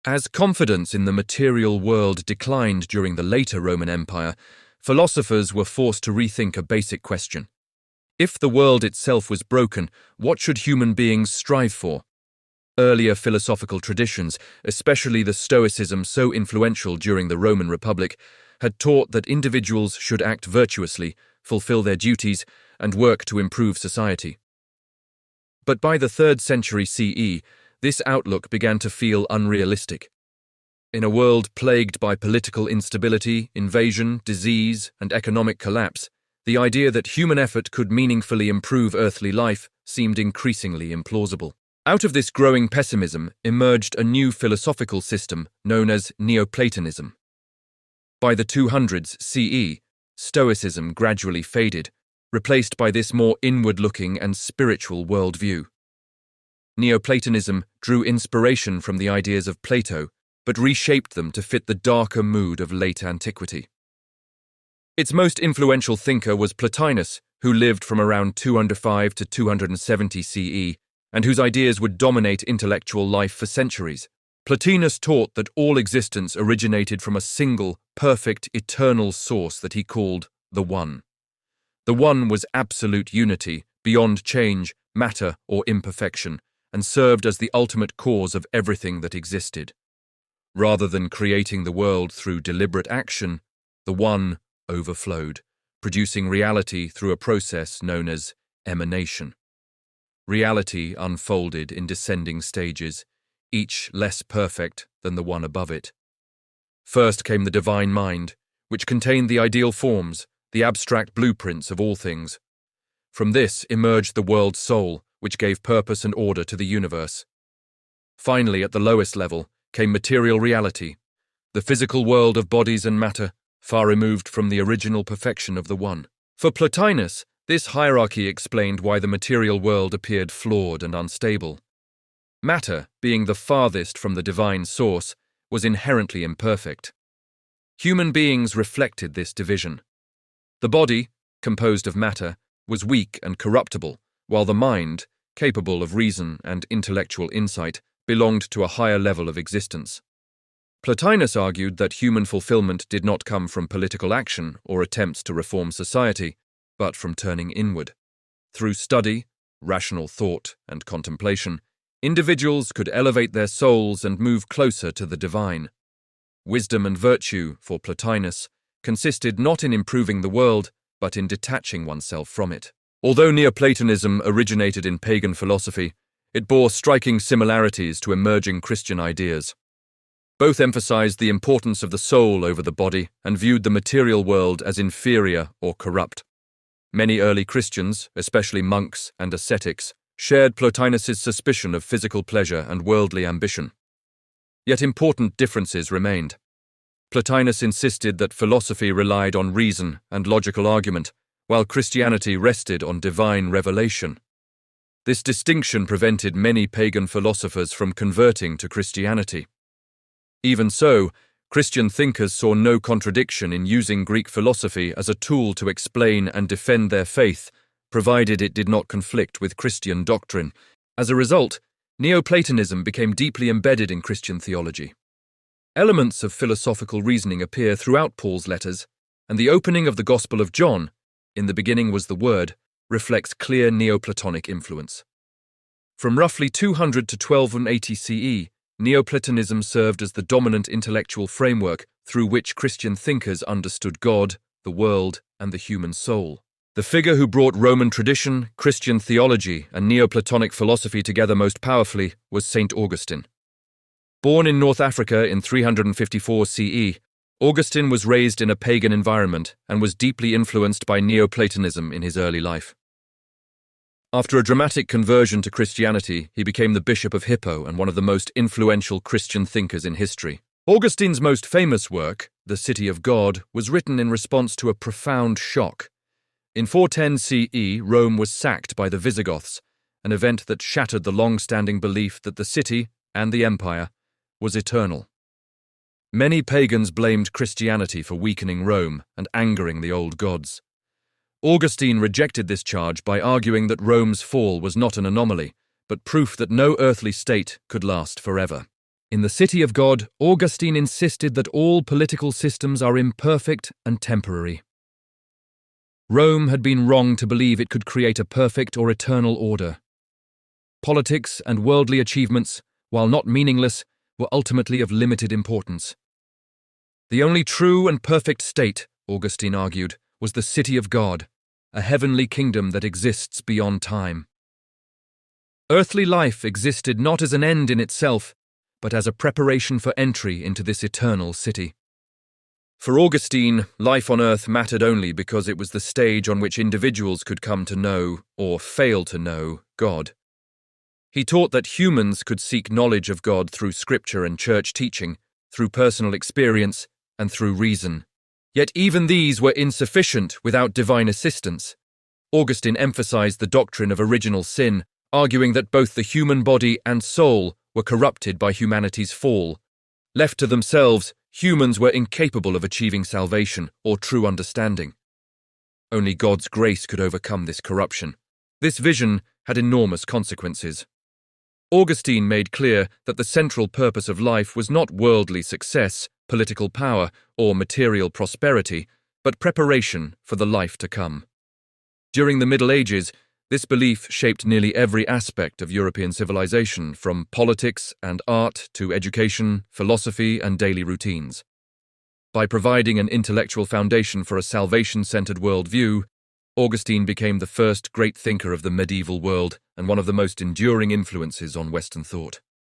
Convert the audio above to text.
As confidence in the material world declined during the later Roman Empire, philosophers were forced to rethink a basic question. If the world itself was broken, what should human beings strive for? Earlier philosophical traditions, especially the Stoicism so influential during the Roman Republic, had taught that individuals should act virtuously, fulfill their duties, and work to improve society. But by the 3rd century CE, this outlook began to feel unrealistic. In a world plagued by political instability, invasion, disease, and economic collapse, the idea that human effort could meaningfully improve earthly life seemed increasingly implausible. Out of this growing pessimism emerged a new philosophical system known as Neoplatonism. By the 200s CE, Stoicism gradually faded, replaced by this more inward-looking and spiritual worldview. Neoplatonism drew inspiration from the ideas of Plato, but reshaped them to fit the darker mood of late antiquity. Its most influential thinker was Plotinus, who lived from around 205 to 270 CE, and whose ideas would dominate intellectual life for centuries. Plotinus taught that all existence originated from a single, perfect, eternal source that he called the One. The One was absolute unity, beyond change, matter, or imperfection, and served as the ultimate cause of everything that existed. Rather than creating the world through deliberate action, the One overflowed, producing reality through a process known as emanation. Reality unfolded in descending stages, each less perfect than the one above it. First came the divine mind, which contained the ideal forms, the abstract blueprints of all things. From this emerged the world soul, which gave purpose and order to the universe. Finally, at the lowest level, came material reality, the physical world of bodies and matter, far removed from the original perfection of the One. For Plotinus, this hierarchy explained why the material world appeared flawed and unstable. Matter, being the farthest from the divine source, was inherently imperfect. Human beings reflected this division. The body, composed of matter, was weak and corruptible, while the mind, capable of reason and intellectual insight, belonged to a higher level of existence. Plotinus argued that human fulfillment did not come from political action or attempts to reform society, but from turning inward. Through study, rational thought, and contemplation, individuals could elevate their souls and move closer to the divine. Wisdom and virtue, for Plotinus, consisted not in improving the world, but in detaching oneself from it. Although Neoplatonism originated in pagan philosophy, it bore striking similarities to emerging Christian ideas. Both emphasized the importance of the soul over the body and viewed the material world as inferior or corrupt. Many early Christians, especially monks and ascetics, shared Plotinus's suspicion of physical pleasure and worldly ambition. Yet important differences remained. Plotinus insisted that philosophy relied on reason and logical argument, while Christianity rested on divine revelation. This distinction prevented many pagan philosophers from converting to Christianity. Even so, Christian thinkers saw no contradiction in using Greek philosophy as a tool to explain and defend their faith, provided it did not conflict with Christian doctrine. As a result, Neoplatonism became deeply embedded in Christian theology. Elements of philosophical reasoning appear throughout Paul's letters, and the opening of the Gospel of John, "In the beginning was the Word," reflects clear Neoplatonic influence. From roughly 200 to 1280 CE, Neoplatonism served as the dominant intellectual framework through which Christian thinkers understood God, the world, and the human soul. The figure who brought Roman tradition, Christian theology, and Neoplatonic philosophy together most powerfully was Saint Augustine. Born in North Africa in 354 CE, Augustine was raised in a pagan environment and was deeply influenced by Neoplatonism in his early life. After a dramatic conversion to Christianity, he became the Bishop of Hippo and one of the most influential Christian thinkers in history. Augustine's most famous work, The City of God, was written in response to a profound shock. In 410 CE, Rome was sacked by the Visigoths, an event that shattered the long-standing belief that the city, and the empire, was eternal. Many pagans blamed Christianity for weakening Rome and angering the old gods. Augustine rejected this charge by arguing that Rome's fall was not an anomaly, but proof that no earthly state could last forever. In the City of God, Augustine insisted that all political systems are imperfect and temporary. Rome had been wrong to believe it could create a perfect or eternal order. Politics and worldly achievements, while not meaningless, were ultimately of limited importance. The only true and perfect state, Augustine argued, was the City of God, a heavenly kingdom that exists beyond time. Earthly life existed not as an end in itself, but as a preparation for entry into this eternal city. For Augustine, life on earth mattered only because it was the stage on which individuals could come to know, or fail to know, God. He taught that humans could seek knowledge of God through scripture and church teaching, through personal experience, and through reason. Yet even these were insufficient without divine assistance. Augustine emphasized the doctrine of original sin, arguing that both the human body and soul were corrupted by humanity's fall. Left to themselves, humans were incapable of achieving salvation or true understanding. Only God's grace could overcome this corruption. This vision had enormous consequences. Augustine made clear that the central purpose of life was not worldly success, political power, or material prosperity, but preparation for the life to come. During the Middle Ages, this belief shaped nearly every aspect of European civilization, from politics and art to education, philosophy, and daily routines. By providing an intellectual foundation for a salvation-centered worldview, Augustine became the first great thinker of the medieval world and one of the most enduring influences on Western thought.